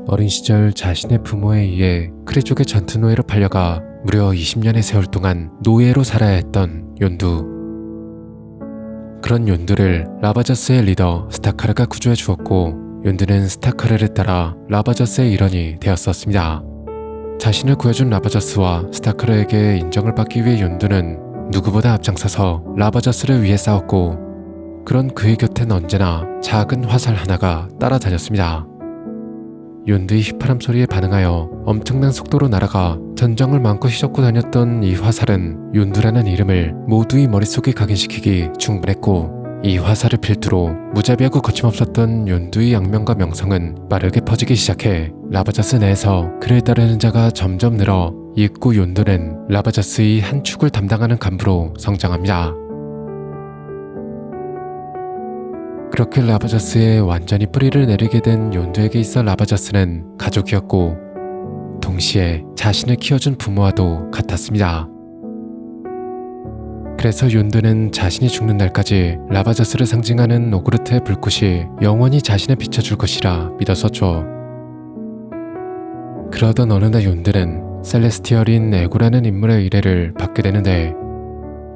어린 시절 자신의 부모에 의해 크레족의 전투 노예로 팔려가 무려 20년의 세월 동안 노예로 살아야 했던 욘두. 그런 욘두를 라바저스의 리더 스타카르가 구조해 주었고, 욘두는 스타카르를 따라 라바저스의 일원이 되었었습니다. 자신을 구해준 라바저스와 스타카르에게 인정을 받기 위해 욘두는 누구보다 앞장서서 라바저스를 위해 싸웠고, 그런 그의 곁엔 언제나 작은 화살 하나가 따라다녔습니다. 욘두의 휘파람 소리에 반응하여 엄청난 속도로 날아가 전장을 마음껏 휘젓고 다녔던 이 화살은 욘두라는 이름을 모두의 머릿속에 각인시키기 충분했고, 이 화살을 필두로 무자비하고 거침없었던 욘두의 악명과 명성은 빠르게 퍼지기 시작해 라바저스 내에서 그를 따르는 자가 점점 늘어 이윽고 욘두는 라바저스의 한 축을 담당하는 간부로 성장합니다. 그렇게 라바저스에 완전히 뿌리를 내리게 된 욘두에게 있어 라바저스는 가족이었고, 동시에 자신을 키워준 부모와도 같았습니다. 그래서 욘두는 자신이 죽는 날까지 라바저스를 상징하는 오그르트의 불꽃이 영원히 자신을 비춰줄 것이라 믿었었죠. 그러던 어느 날 욘두는 셀레스티얼인 에고라는 인물의 의뢰를 받게 되는데,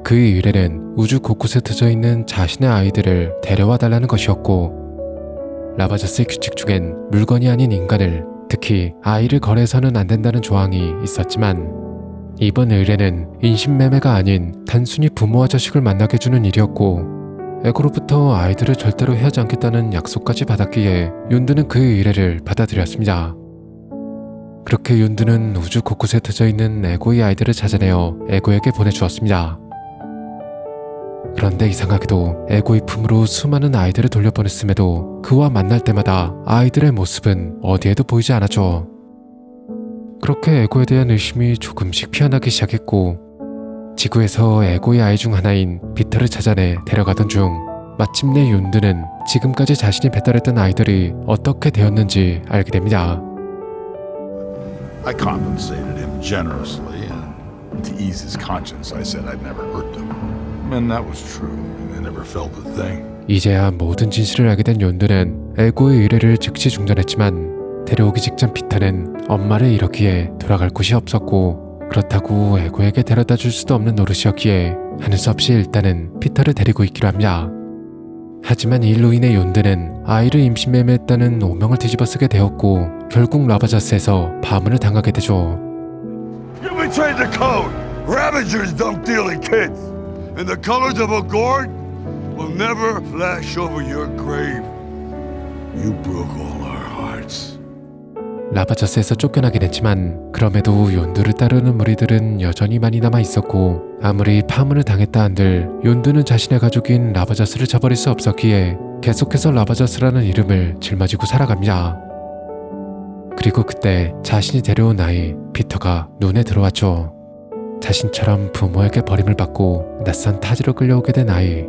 그의 의뢰는 우주 곳곳에 터져 있는 자신의 아이들을 데려와 달라는 것이었고, 라바저스의 규칙 중엔 물건이 아닌 인간을, 특히 아이를 거래해서는 안 된다는 조항이 있었지만, 이번 의뢰는 인신매매가 아닌 단순히 부모와 자식을 만나게 해주는 일이었고, 에고로부터 아이들을 절대로 해하지 않겠다는 약속까지 받았기에 욘두는 그의 의뢰를 받아들였습니다. 그렇게 욘두는 우주 곳곳에 터져 있는 에고의 아이들을 찾아내어 에고에게 보내주었습니다. 그런데 이상하게도 에고의 품으로 수많은 아이들을 돌려보냈음에도 그와 만날 때마다 아이들의 모습은 어디에도 보이지 않았죠. 그렇게 에고에 대한 의심이 조금씩 피어나기 시작했고, 지구에서 에고의 아이 중 하나인 피터를 찾아내 데려가던 중 마침내 욘두는 지금까지 자신이 배달했던 아이들이 어떻게 되었는지 알게 됩니다. I compensated him generously, and to ease his conscience, I said I'd never hurt them. And that was true. I never felt a thing. 이제야 모든 진실을 알게 된 욘두는 에고의 의뢰를 즉시 중단했지만, 데려오기 직전 피터는 엄마를 잃었기에 돌아갈 곳이 없었고, 그렇다고 에고에게 데려다 줄 수도 없는 노릇이었기에 하는 수 없이 일단은 피터를 데리고 있기로 합니다. 하지만 이 일로 인해 욘두는 아이를 임신매매했다는 오명을 뒤집어쓰게 되었고, 결국 라바저스에서 파문을 당하게 되죠. You betrayed the code. Ravagers don't deal in kids. And the colors of a gourd will never flash over your grave. You broke all our hearts. 라바저스에서 쫓겨나긴 했지만, 그럼에도 욘두를 따르는 무리들은 여전히 많이 남아 있었고, 아무리 파문을 당했다 한들 욘두는 자신의 가족인 라바저스를 저버릴 수 없었기에 계속해서 라바저스라는 이름을 짊어지고 살아갑니다. 그리고 그때 자신이 데려온 아이 피터가 눈에 들어왔죠. 자신처럼 부모에게 버림을 받고 낯선 타지로 끌려오게 된 아이.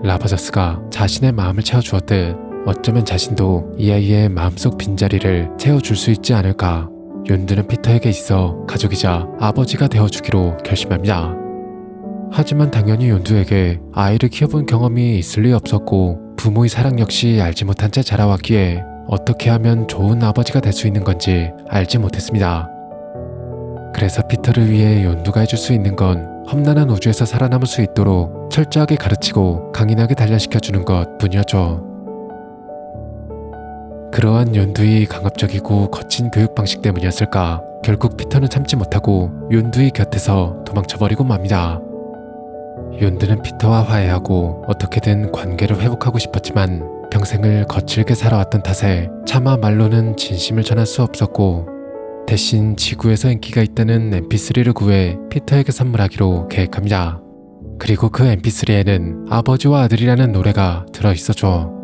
라바저스가 자신의 마음을 채워주었듯 어쩌면 자신도 이 아이의 마음속 빈자리를 채워줄 수 있지 않을까. 욘두는 피터에게 있어 가족이자 아버지가 되어주기로 결심합니다. 하지만 당연히 욘두에게 아이를 키워본 경험이 있을 리 없었고, 부모의 사랑 역시 알지 못한 채 자라왔기에 어떻게 하면 좋은 아버지가 될 수 있는 건지 알지 못했습니다. 그래서 피터를 위해 욘두가 해줄 수 있는 건 험난한 우주에서 살아남을 수 있도록 철저하게 가르치고 강인하게 단련시켜주는 것 뿐이었죠. 그러한 욘두의 강압적이고 거친 교육 방식 때문이었을까, 결국 피터는 참지 못하고 욘두의 곁에서 도망쳐버리고 맙니다. 욘두는 피터와 화해하고 어떻게든 관계를 회복하고 싶었지만, 평생을 거칠게 살아왔던 탓에 차마 말로는 진심을 전할 수 없었고, 대신 지구에서 인기가 있다는 mp3를 구해 피터에게 선물하기로 계획합니다. 그리고 그 mp3에는 아버지와 아들이라는 노래가 들어있었죠.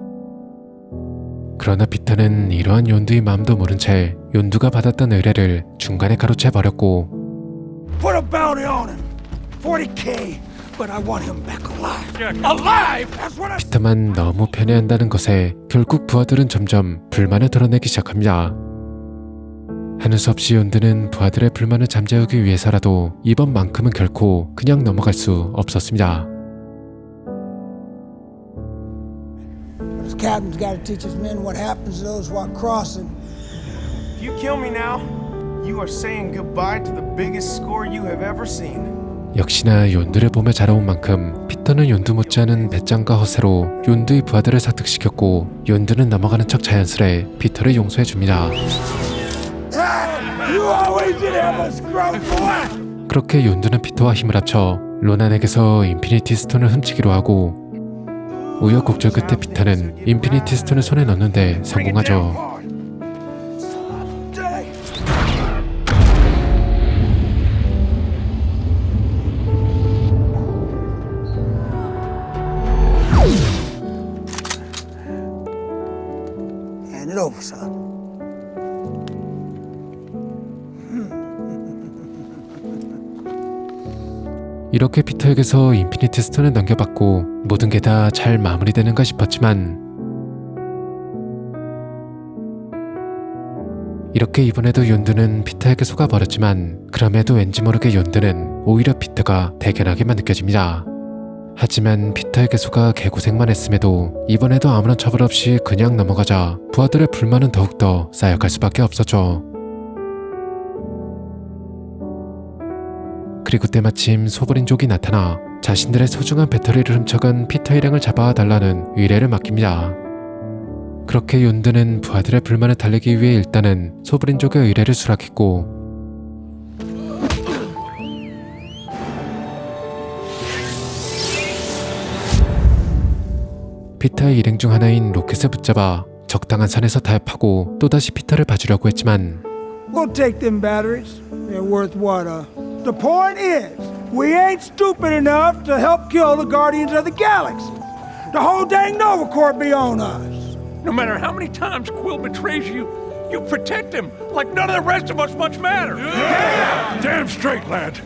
그러나 피터는 이러한 욘두의 마음도 모른 채 욘두가 받았던 의뢰를 중간에 가로채 버렸고, Put a bounty on him. 40K, but I want him back alive. Alive! That's what I... 피터만 너무 편애한다는 것에 결국 부하들은 점점 불만을 드러내기 시작합니다. 하는 수 없이 욘두는 부하들의 불만을 잠재우기 위해서라도 이번만큼은 결코 그냥 넘어갈 수 없었습니다. This captain's got to teach his men what happens to those while crossing. you kill me now, you are saying goodbye to the biggest score you have ever seen. 역시나 욘드를 보며 자라온 만큼 피터는 욘드 못지않은 배짱과 허세로 욘드의 부하들을 설득시켰고 욘드는 넘어가는 척 자연스레 피터를 용서해줍니다. You always did have a scrub boy! 그렇게 욘드는 피터와 힘을 합쳐 로난에게서 인피니티 스톤을 훔치기로 하고 우여곡절 끝에 피터는 인피니티 스톤을 손에 넣는데 성공하죠. Hand it over, son. 이렇게 피터에게서 인피니티 스톤을 넘겨받고 모든 게 다 잘 마무리되는가 싶었지만 이렇게 이번에도 욘드는 피터에게 속아버렸지만 그럼에도 왠지 모르게 욘드는 오히려 피터가 대견하게만 느껴집니다. 하지만 피터에게 속아 개고생만 했음에도 이번에도 아무런 처벌 없이 그냥 넘어가자 부하들의 불만은 더욱더 쌓여갈 수밖에 없었죠. 그리고 때마침 소브린족이 나타나 자신들의 소중한 배터리를 훔쳐간 피터 일행을 잡아달라는 의뢰를 맡깁니다. 그렇게 욘드는 부하들의 불만을 달래기 위해 일단은 소브린족의 의뢰를 수락했고 피터의 일행 중 하나인 로켓을 붙잡아 적당한 선에서 타협하고 또다시 피터를 봐주려고 했지만 We'll take them batteries. They're worth what, The point is, we ain't stupid enough to help kill the Guardians of the Galaxy. The whole dang Nova Corps be on us. No matter how many times Quill betrays you, you protect him like none of the rest of us much matter. Damn straight, lad.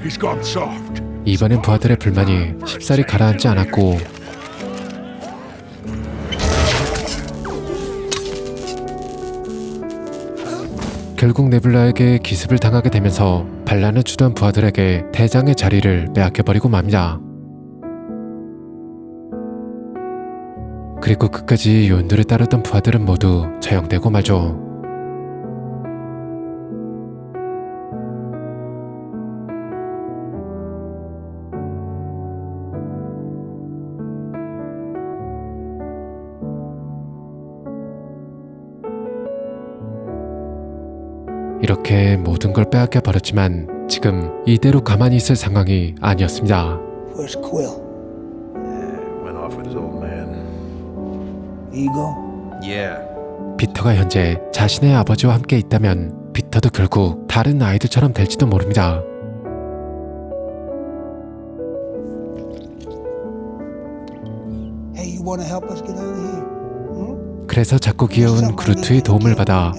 He's gone soft. 이번엔 부하들의 불만이 쉽사리 가라앉지 않았고 결국 네뷸라에게 기습을 당하게 되면서 반란을 주던 부하들에게 대장의 자리를 빼앗겨버리고 맙니다. 그리고 끝까지 욘드를 따르던 부하들은 모두 처형되고 말죠. 이렇게 모든 걸 빼앗겨 버렸지만 지금 이대로 가만히 있을 상황이 아니었습니다. Where's Quill? Went off with his old man. Ego? Yeah. 피터가 현재 자신의 아버지와 함께 있다면 피터도 결국 다른 아이들처럼 될지도 모릅니다. Hey, you wanna help us get out of here? 그래서 자꾸 귀여운 그루트의 도움을 받아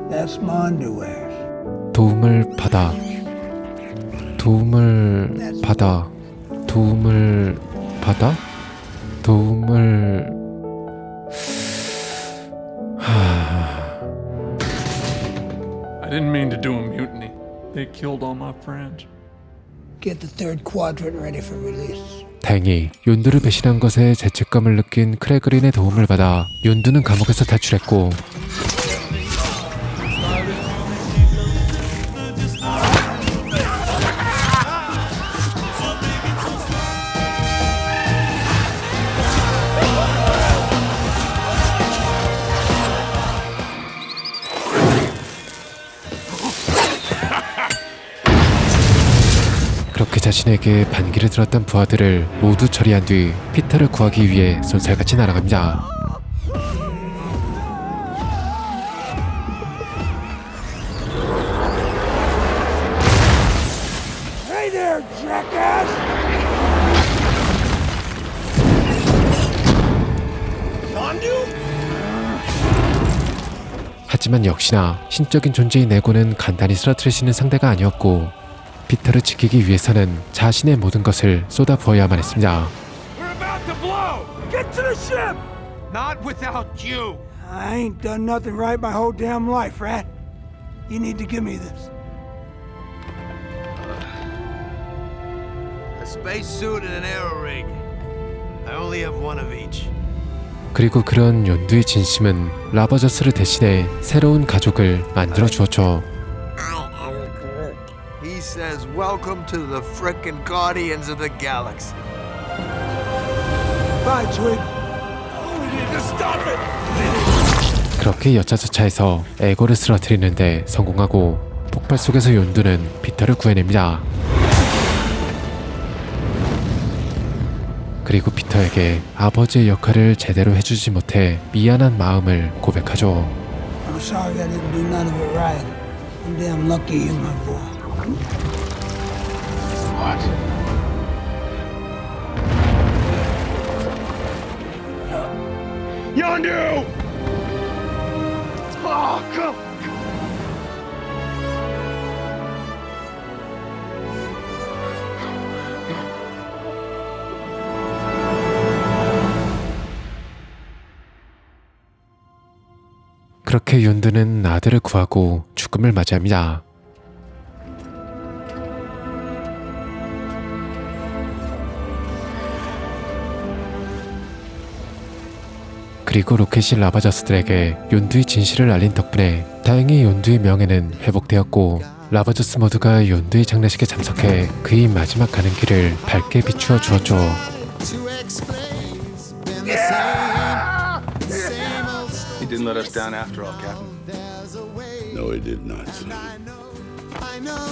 That's my underwear. 도움을 받아 도움을 받아 도움을 받아 도움을 I didn't mean to do a mutiny. They killed all my friends. Get the third quadrant ready for release. 다행히 욘두를 배신한 것에 죄책감을 느낀 크레그린의 도움을 받아 욘두는 감옥에서 탈출했고 그렇게 자신에게 반기를 들었던 부하들을 모두 처리한 뒤 피터를 구하기 위해 쏜살같이 날아갑니다. Hey there, jackass! 하지만 역시나 신적인 존재인 네고는 간단히 쓰러뜨릴 수 있는 상대가 아니었고 피터를 지키기 위해서는 자신의 모든 것을 쏟아부어야만 했습니다. We're about to blow! Get to the ship! Not without you. I ain't done nothing right my whole damn life, Rat. You need to give me this. A space suit and an aero rig. I only have one of each. 그리고 그런 욘두의 진심은 라버저스를 대신해 새로운 가족을 만들어 주었죠. He says, welcome to the frickin' Guardians of the Galaxy. Bye, Twig. 그렇게 여차저차해서 에고를 쓰러뜨리는데 성공하고 폭발 속에서 욘두는 피터를 구해냅니다. 그리고 피터에게 아버지의 역할을 제대로 해주지 못해 미안한 마음을 고백하죠. I'm sorry I didn't do none of it right. I'm damn lucky you're my boy. Yondu! Oh, come! 그렇게 욘두는 아들을 구하고 죽음을 맞이합니다. 그리고 로켓이 라바저스들에게 욘두의 진실을 알린 덕분에 다행히 욘두의 명예는 회복되었고 라바저스 모두가 욘두의 장례식에 참석해 그의 마지막 가는 길을 밝게 비추어 주었죠. He didn't let us down after all, Captain. No, he did not, son. I know